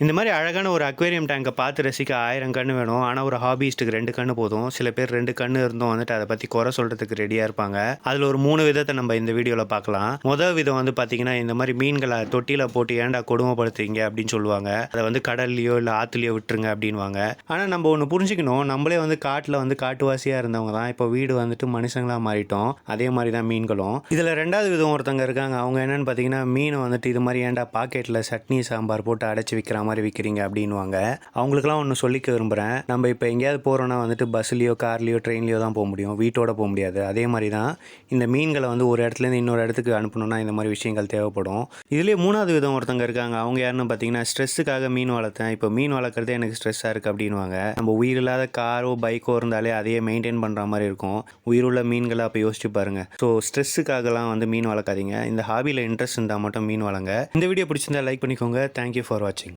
இந்த மாதிரி அழகான ஒரு அக்வேரியம் டேங்கை பார்த்து ரசிக்க 1000 கண்ணு வேணும். ஆனால் ஒரு ஹாபிஸ்ட்டுக்கு 2 கண்ணு போதும். சில பேர் 2 கண்ணு இருந்தும் வந்துட்டு அதை பற்றி குறை சொல்கிறதுக்கு ரெடியாக இருப்பாங்க. அதில் ஒரு 3 விதத்தை நம்ம இந்த வீடியோவில் பார்க்கலாம். முதல் விதம் வந்து பார்த்தீங்கன்னா, இந்த மாதிரி மீன்களை தொட்டியில் போட்டு ஏன்டா கொடுமைப்படுத்துறீங்க அப்படின்னு சொல்லுவாங்க. அதை வந்து கடல்லையோ இல்லை ஆற்றுலையோ விட்டுருங்க அப்படின்வாங்க. ஆனால் நம்ம ஒன்று புரிஞ்சுக்கணும், நம்மளே வந்து காட்டில் வந்து காட்டுவாசியாக இருந்தவங்க தான் இப்போ வீடு வந்துட்டு மனுஷங்களாக மாறிட்டோம். அதே மாதிரி தான் மீன்களும். இதில் 2வது விதம் ஒருத்தங்க இருக்காங்க. அவங்க என்னென்னு பார்த்தீங்கன்னா, மீனை வந்துட்டு இது மாதிரி ஏன்டா பாக்கெட்டில் சட்னி சாம்பார் போட்டு அடைச்சி விற்கிற மாதிரி விற்கிறீங்க அப்படின்வாங்க. அவங்களுக்குலாம் ஒன்று சொல்லிக்க விரும்புகிறேன். நம்ம இப்போ எங்கேயாவது போகிறோன்னா வந்துட்டு பஸ்லையோ கார்லையோ ட்ரெயின்லையோ தான் போக முடியும், வீட்டோட போக முடியாது. அதே மாதிரி தான் இந்த மீன்களை வந்து ஒரு இடத்துலேருந்து இன்னொரு இடத்துக்கு அனுப்பணும்னா இந்த மாதிரி விஷயங்கள் தேவைப்படும். இதுலேயே 3வது விதம் ஒருத்தங்க இருக்காங்க. அவங்க யாருன்னு பார்த்தீங்கன்னா, ஸ்ட்ரெஸ்ஸுக்காக மீன் வளர்த்தேன், இப்போ மீன் வளர்க்குறதே எனக்கு ஸ்ட்ரெஸ்ஸாக இருக்குது அப்படின்வாங்க. நம்ம உயிர் இல்லாத காரோ பைக்கோ இருந்தாலே அதையே மெயின்டைன் பண்ணுற மாதிரி இருக்கும். உயிருள்ள மீன்களை அப்போ யோசிச்சு பாருங்கள். ஸோ ஸ்ட்ரெஸ்ஸுக்காகலாம் வந்து மீன் வளர்க்காதீங்க. இந்த ஹாபியில் இன்ட்ரெஸ்ட் இருந்தால் மட்டும் மீன் வளங்க. இந்த வீடியோ பிடிச்சிருந்தா லைக் பண்ணிக்கோங்க. தேங்க்யூ ஃபார் வாட்சிங்.